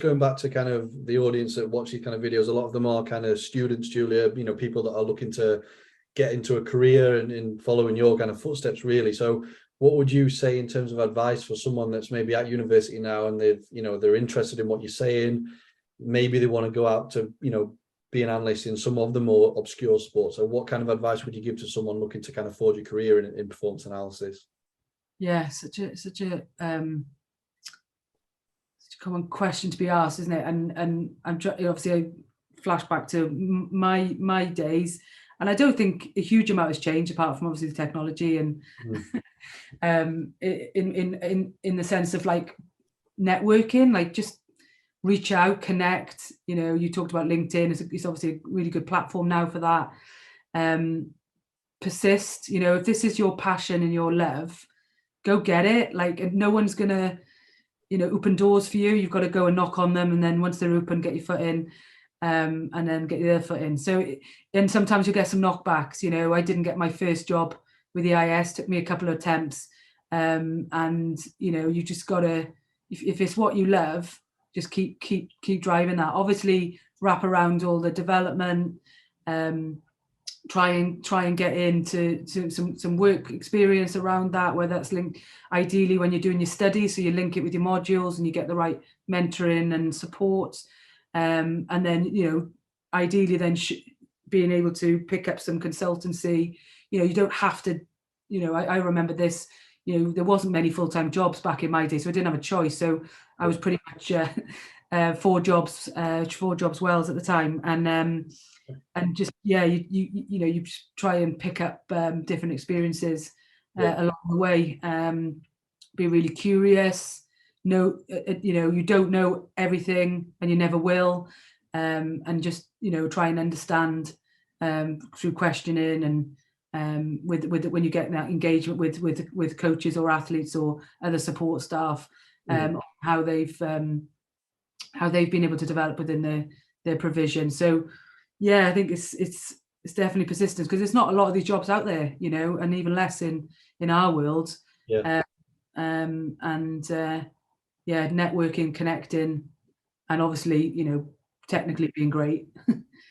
going back to kind of the audience that watch these kind of videos, a lot of them are kind of students, Julia, people that are looking to get into a career and in following your kind of footsteps, really. So what would you say in terms of advice for someone that's maybe at university now and they're interested in what you're saying? Maybe they want to go out to, be an analyst in some of the more obscure sports. So what kind of advice would you give to someone looking to kind of forge a career in performance analysis? Yeah, such a common question to be asked, isn't it? And I'm obviously I flash back to my days, and I don't think a huge amount has changed apart from obviously the technology and in the sense of like networking, like just reach out, connect. You talked about LinkedIn. It's obviously a really good platform now for that. Persist. If this is your passion and your love, go get it. Like, no one's gonna open doors for you. You've got to go and knock on them, and then once they're open, get your foot in, and then get your foot in. So, and sometimes you get some knockbacks. I didn't get my first job with the IS. Took me a couple of attempts, and you just gotta, if it's what you love, just keep driving that. Obviously, wrap around all the development. Try and get into some work experience around that, where that's linked ideally when you're doing your studies, so you link it with your modules and you get the right mentoring and support, and then ideally then being able to pick up some consultancy. You don't have to, I remember this, there wasn't many full-time jobs back in my day, so I didn't have a choice, so I was pretty much 4 jobs wells at the time, and just you try and pick up different experiences along the way. Be really curious. You don't know everything, and you never will. And just try and understand through questioning and with when you get that engagement with coaches or athletes or other support staff, how they've been able to develop within their provision. So. Yeah, I think it's definitely persistence, because there's not a lot of these jobs out there, and even less in our world. Yeah. Networking, connecting, and obviously, technically being great.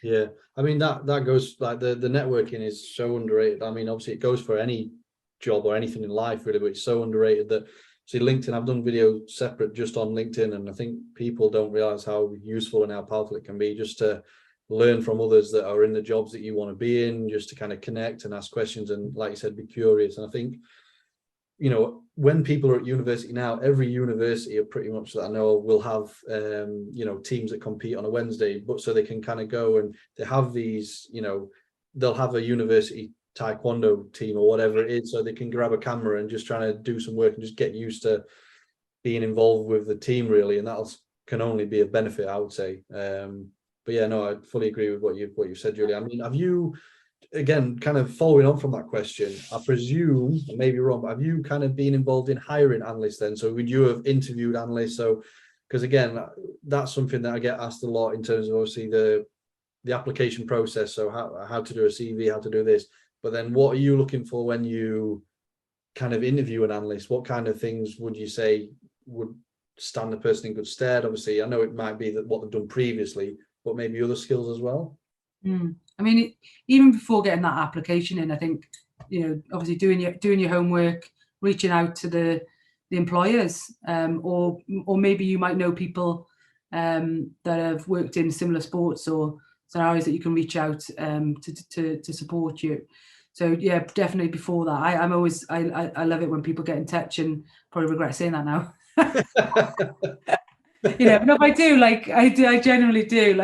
Yeah, I mean that goes, like the networking is so underrated. I mean, obviously it goes for any job or anything in life really, but it's so underrated that. See, LinkedIn, I've done videos separate just on LinkedIn, and I think people don't realize how useful and how powerful it can be just to learn from others that are in the jobs that you want to be in, just to kind of connect and ask questions and, like you said, be curious. And I think, when people are at university now, every university pretty much that I know will have teams that compete on a Wednesday, but so they can kind of go and they have these, they'll have a university taekwondo team or whatever it is, so they can grab a camera and just trying to do some work and just get used to being involved with the team really, and that can only be a benefit, I would say. But yeah, no, I fully agree with what you said, Julia. I mean, have you, again, kind of following on from that question, I presume, I may be wrong, but have you kind of been involved in hiring analysts then? So would you have interviewed analysts? So, because again, that's something that I get asked a lot in terms of obviously the application process. So how to do a CV, how to do this. But then what are you looking for when you kind of interview an analyst? What kind of things would you say would stand the person in good stead? Obviously, I know it might be that what they've done previously, but maybe other skills as well. I mean, even before getting that application in, I think, obviously doing your homework, reaching out to the employers, or maybe you might know people that have worked in similar sports or scenarios that you can reach out to support you. So yeah, definitely before that. I love it when people get in touch, and probably regret saying that now. No, I do, I generally do,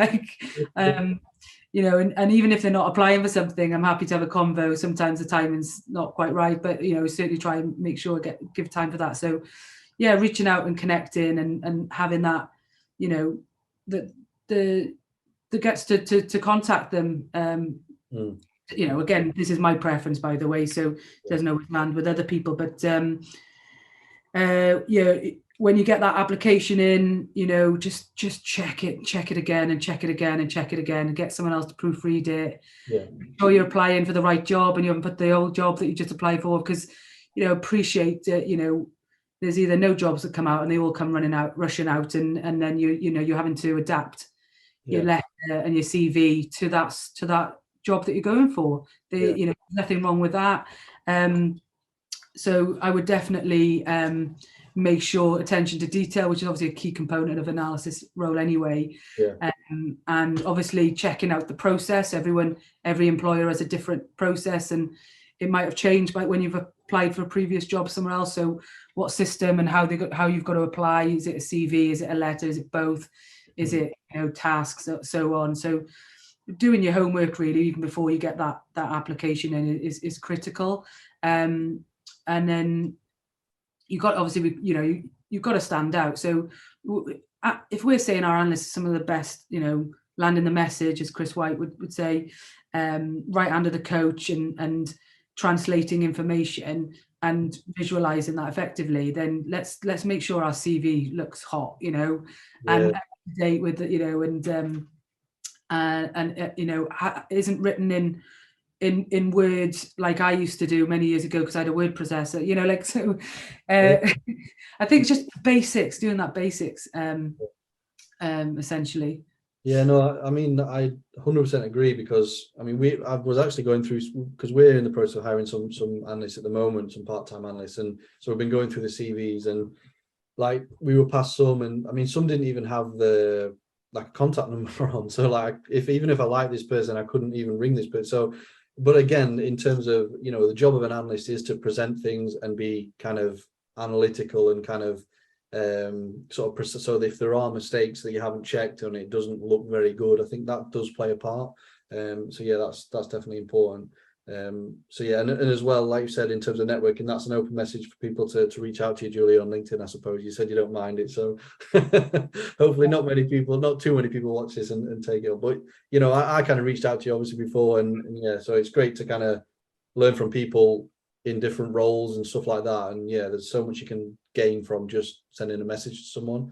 and even if they're not applying for something, I'm happy to have a convo. Sometimes the timing's not quite right, but certainly try and make sure I give time for that. So yeah, reaching out and connecting and having that, the gets to contact them. Again, this is my preference, by the way, so there's no land with other people, but when you get that application in, just check it again and check it again and check it again and get someone else to proofread it. Yeah. Sure you're applying for the right job and you haven't put the old job that you just applied for, because, appreciate that, there's either no jobs that come out and they all come rushing out, and then you're having to adapt your letter and your CV to that job that you're going for. Nothing wrong with that. So I would definitely make sure attention to detail, which is obviously a key component of analysis role anyway. And obviously checking out the process. Every employer has a different process, and it might have changed by when you've applied for a previous job somewhere else. So what system and how you've got to apply? Is it a CV? Is it a letter? Is it both? Is it tasks, so on? So doing your homework really even before you get that application in is critical. And then you've got, obviously, you've got to stand out. So if we're saying our analysts are some of the best, landing the message, as Chris White would say, right under the coach and translating information and visualizing that effectively, then let's make sure our CV looks hot, and up to date with and isn't written in words like I used to do many years ago because I had a word processor, I think it's just basics, doing that basics, essentially. Yeah, no, I mean, I 100% agree, because I mean, I was actually going through, because we're in the process of hiring some analysts at the moment, some part-time analysts, and so we've been going through the CVs, and like we were past some, and I mean, some didn't even have the contact number on. So like, even if I like this person, I couldn't even ring this person. So, but again, in terms of the job of an analyst is to present things and be kind of analytical and kind of so if there are mistakes that you haven't checked and it doesn't look very good, I think that does play a part. So yeah, that's definitely important. So yeah, and as well, like you said, in terms of networking, that's an open message for people to reach out to you, Julie, on LinkedIn. I suppose you said you don't mind it, so hopefully not too many people watch this and take it up. But I kind of reached out to you obviously before, and yeah, so it's great to kind of learn from people in different roles and stuff like that. And yeah, there's so much you can gain from just sending a message to someone.